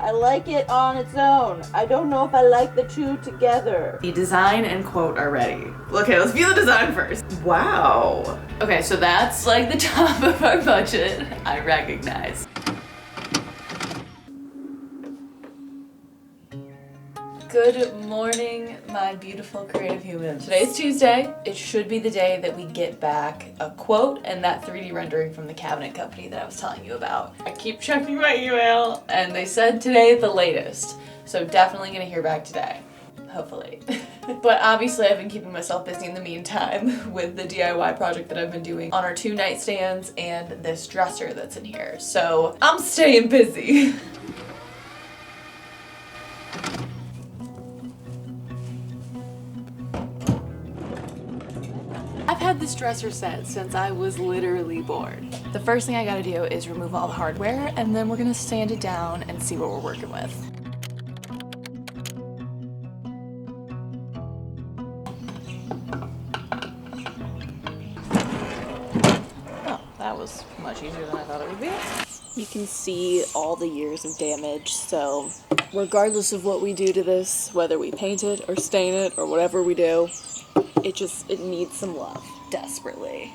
I like it on its own. I don't know if I like the two together. The design and quote are ready. Okay, let's view the design first. Wow. Okay, so that's like the top of our budget, I recognize. Good morning, my beautiful creative humans. Today's Tuesday. It should be the day that we get back a quote and that 3D rendering from the cabinet company that I was telling you about. I keep checking my email and they said today at the latest. So definitely gonna hear back today, hopefully. But obviously I've been keeping myself busy in the meantime with the DIY project that I've been doing on our 2 nightstands and this dresser that's in here. So I'm staying busy. I've had this dresser set since I was literally born. The first thing I gotta do is remove all the hardware, and then we're gonna sand it down and see what we're working with. Oh, that was much easier than I thought it would be. You can see all the years of damage, so regardless of what we do to this, whether we paint it or stain it or whatever we do, it needs some love, desperately.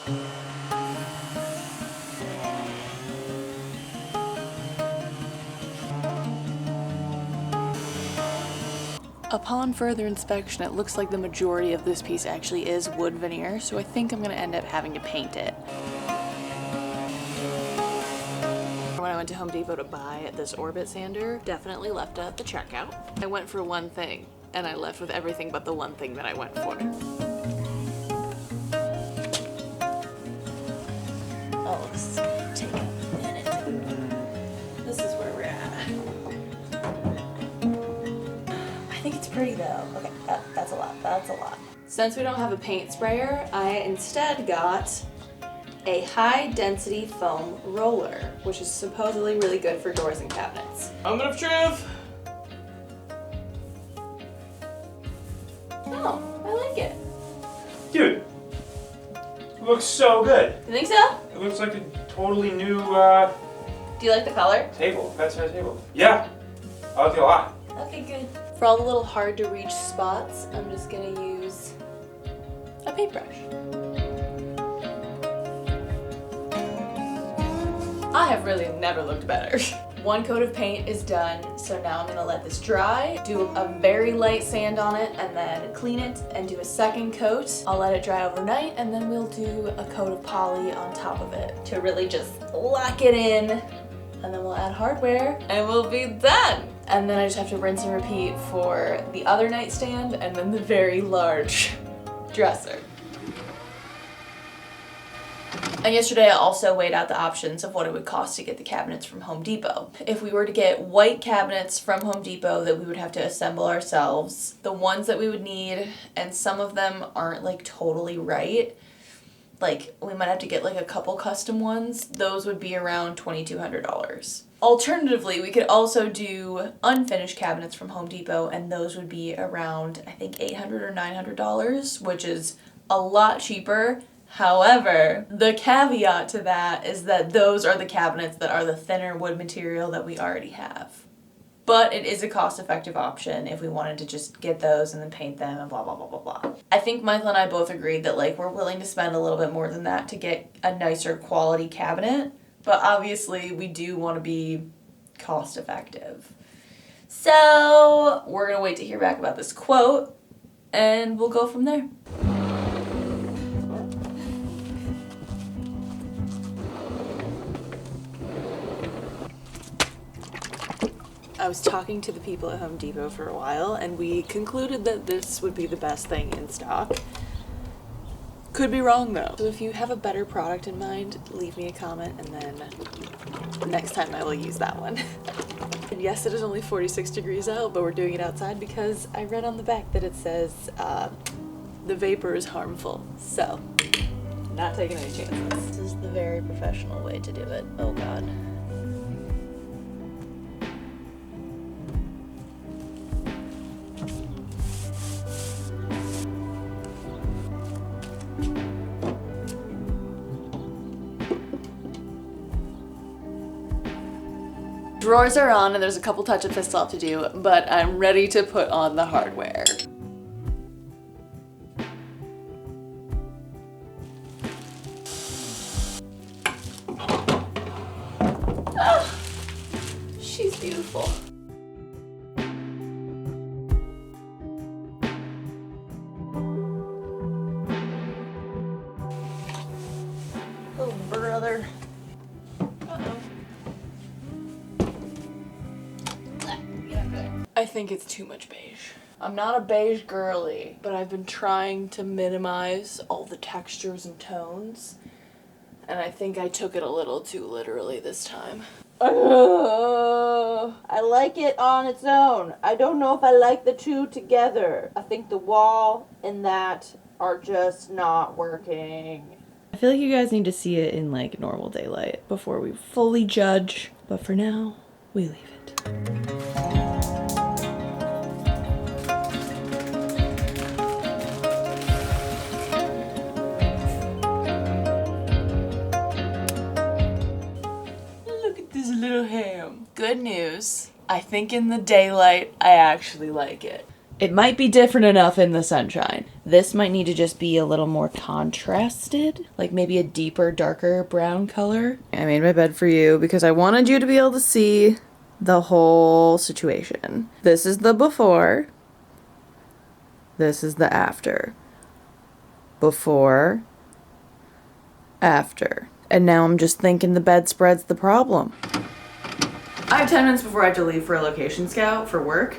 Upon further inspection, it looks like the majority of this piece actually is wood veneer, so I think I'm gonna end up having to paint it. When I went to Home Depot to buy this Orbit sander, definitely left it at the checkout. I went for one thing, and I left with everything but the one thing that I went for. Oh, this is gonna take a minute. This is where we're at. I think it's pretty though. Okay, that's a lot. That's a lot. Since we don't have a paint sprayer, I instead got a high density foam roller, which is supposedly really good for doors and cabinets. Moment of truth. Oh, I like it. Dude, it looks so good. You think so? It looks like a totally new Do you like the color? table, bedside table. Yeah, I like it a lot. Okay, good. For all the little hard to reach spots, I'm just gonna use a paintbrush. I have really never looked better. One coat of paint is done, so now I'm gonna let this dry, do a very light sand on it, and then clean it and do a second coat. I'll let it dry overnight, and then we'll do a coat of poly on top of it to really just lock it in, and then we'll add hardware, and we'll be done. And then I just have to rinse and repeat for the other nightstand, and then the very large dresser. And yesterday I also weighed out the options of what it would cost to get the cabinets from Home Depot. If we were to get white cabinets from Home Depot that we would have to assemble ourselves, the ones that we would need, and some of them aren't like totally right, like we might have to get like a couple custom ones, those would be around $2,200. Alternatively, we could also do unfinished cabinets from Home Depot, and those would be around, I think, $800 or $900, which is a lot cheaper. However, the caveat to that is that those are the cabinets that are the thinner wood material that we already have. But it is a cost-effective option if we wanted to just get those and then paint them and blah, blah, blah, blah, blah. I think Michael and I both agreed that like we're willing to spend a little bit more than that to get a nicer quality cabinet, but obviously we do want to be cost-effective. So we're gonna wait to hear back about this quote and we'll go from there. I was talking to the people at Home Depot for a while, and we concluded that this would be the best thing in stock. Could be wrong though. So if you have a better product in mind, leave me a comment, and then next time I will use that one. And yes, it is only 46 degrees out, but we're doing it outside because I read on the back that it says the vapor is harmful. So, not taking any chances. This is the very professional way to do it. Oh God. drawers are on and there's a couple touch-ups I still have to do, but I'm ready to put on the hardware. Ah, she's beautiful. Oh, brother. I think it's too much beige. I'm not a beige girly, but I've been trying to minimize all the textures and tones, and I think I took it a little too literally this time. I like it on its own. I don't know if I like the two together. I think the wall and that are just not working. I feel like you guys need to see it in like normal daylight before we fully judge, but for now, we leave it. Little ham. Good news. I think in the daylight, I actually like it. It might be different enough in the sunshine. This might need to just be a little more contrasted, like maybe a deeper, darker brown color. I made my bed for you because I wanted you to be able to see the whole situation. This is the before. This is the after. Before. After. And now I'm just thinking the bedspread's the problem. I have 10 minutes before I have to leave for a location scout for work,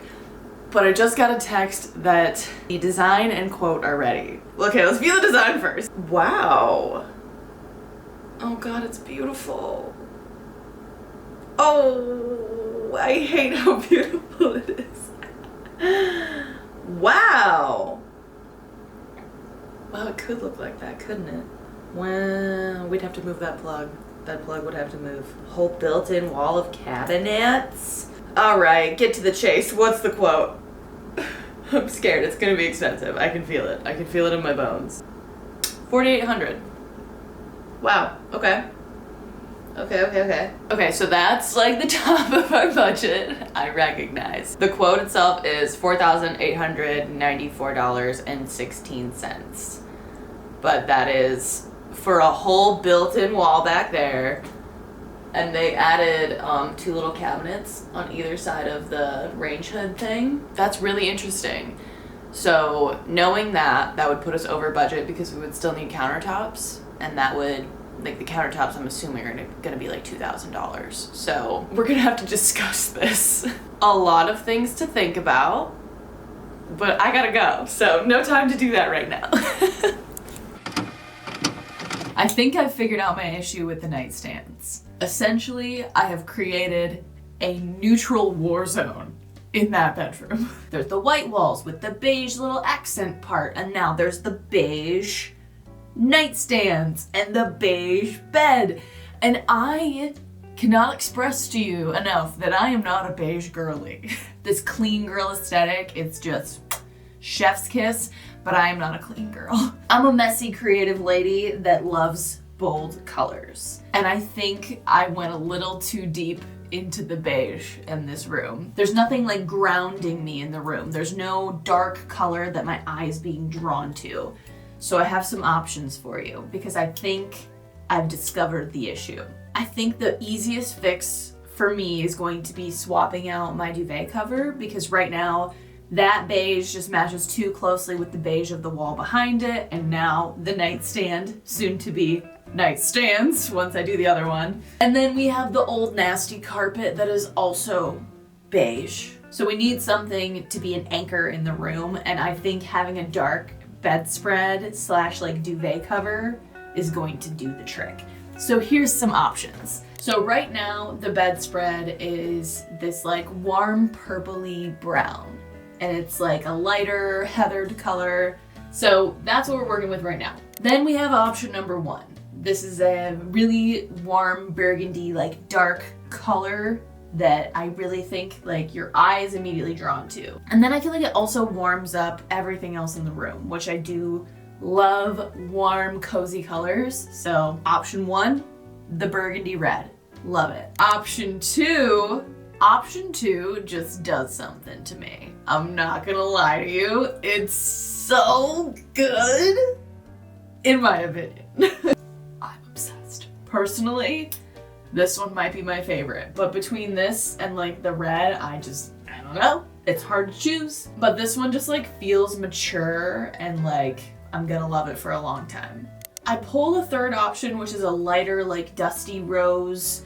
but I just got a text that the design and quote are ready. Okay, let's view the design first. Wow. Oh God, it's beautiful. Oh, I hate how beautiful it is. Wow. Wow, it could look like that, couldn't it? Well, we'd have to move that plug. That plug would have to move. Whole built-in wall of cabinets. All right, get to the chase. What's the quote? I'm scared. It's gonna be expensive. I can feel it. I can feel it in my bones. $4,800. Wow. Okay. Okay, so that's like the top of our budget. I recognize. The quote itself is $4,894.16. But that is for a whole built-in wall back there, and they added 2 little cabinets on either side of the range hood thing. That's really interesting. So knowing that would put us over budget because we would still need countertops, and that would, like the countertops I'm assuming are gonna be like $2,000. So we're gonna have to discuss this. A lot of things to think about, but I gotta go, so no time to do that right now. I think I've figured out my issue with the nightstands. Essentially, I have created a neutral war zone in that bedroom. There's the white walls with the beige little accent part, and now there's the beige nightstands and the beige bed. And I cannot express to you enough that I am not a beige girly. This clean girl aesthetic, it's just chef's kiss. But I am not a clean girl. I'm a messy, creative lady that loves bold colors. And I think I went a little too deep into the beige in this room. There's nothing like grounding me in the room. There's no dark color that my eye is being drawn to. So I have some options for you because I think I've discovered the issue. I think the easiest fix for me is going to be swapping out my duvet cover because right now, that beige just matches too closely with the beige of the wall behind it, and now the nightstand, soon to be nightstands once I do the other one. And then we have the old nasty carpet that is also beige. So we need something to be an anchor in the room, and I think having a dark bedspread / like duvet cover is going to do the trick. So here's some options. So right now the bedspread is this like warm purpley brown. And it's like a lighter heathered color. So that's what we're working with right now. Then we have option number 1. This is a really warm burgundy, like dark color that I really think like your eye is immediately drawn to. And then I feel like it also warms up everything else in the room, which I do love warm, cozy colors. So option 1, the burgundy red. Love it. Option 2, Option 2 just does something to me. I'm not gonna lie to you, it's so good, in my opinion. I'm obsessed. Personally, this one might be my favorite, but between this and like the red, I don't know. It's hard to choose, but this one just like feels mature and like I'm gonna love it for a long time. I pulled a third option, which is a lighter, like dusty rose,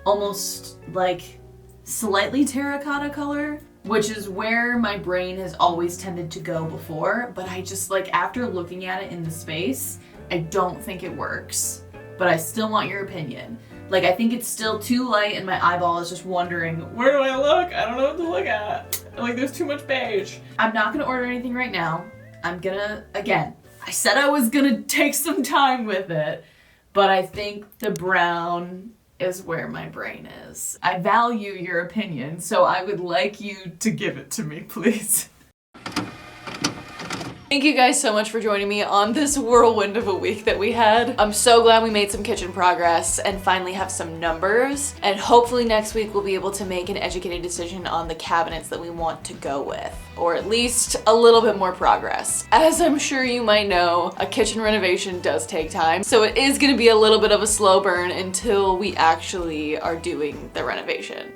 almost like slightly terracotta color, which is where my brain has always tended to go before, but I just like, after looking at it in the space, I don't think it works, but I still want your opinion. Like, I think it's still too light and my eyeball is just wondering, where do I look? I don't know what to look at. Like, there's too much beige. I'm not gonna order anything right now. I'm gonna, again, I said I was gonna take some time with it, but I think the brown is where my brain is. I value your opinion, so I would like you to give it to me, please. Thank you guys so much for joining me on this whirlwind of a week that we had. I'm so glad we made some kitchen progress and finally have some numbers. And hopefully next week we'll be able to make an educated decision on the cabinets that we want to go with, or at least a little bit more progress. As I'm sure you might know, a kitchen renovation does take time, so it is gonna be a little bit of a slow burn until we actually are doing the renovation.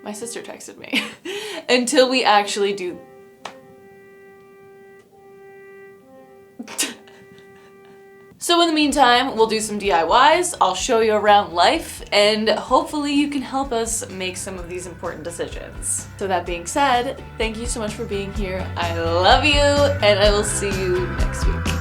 My sister texted me. Until we actually do. So in the meantime, we'll do some DIYs, I'll show you around life, and hopefully you can help us make some of these important decisions. So that being said, thank you so much for being here. I love you, and I will see you next week.